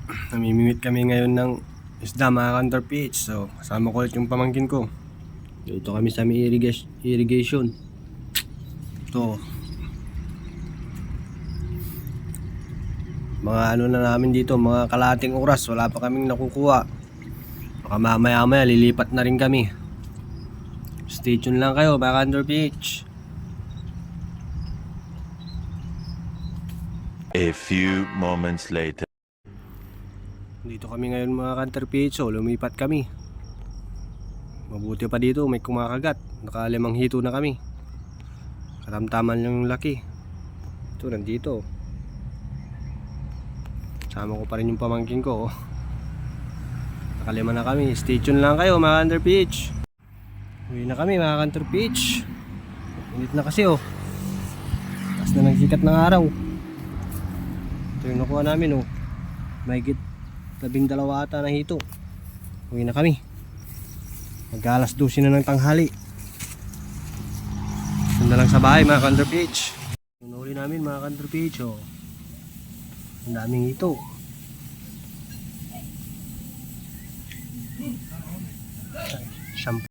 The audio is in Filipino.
Namimingit kami ngayon ng isda mga Counter PH. So kasama ko ulit yung pamangkin ko. Dito kami sa may irrigation. Ito mga ano na namin dito, mga kalahating oras, wala pa kaming nakukuha. Baka mamaya lilipat na rin kami. Stay tuned lang kayo mga Counter PH. A few moments later. Dito kami ngayon mga Counter PH. So lumipat kami. Mabuti pa dito, may kumakagat. Nakalimang hito na kami. Katamtaman yung laki. Ito nandito. Sama ko pa rin yung pamangkin ko. Nakalima na kami. Stay tuned lang kayo mga Counter PH. Uwi na kami mga Counter PH. Init na kasi oh. Taas na ng sikat ng araw. Ito yung nakuha namin oh. Mahigit 12 ata na hito. Uwi na kami. Mag-alas 12 na ng tanghali. Sundan lang sa bahay mga Counter PH. Yung nahuli namin mga Counter PH oh. Ang daming hito.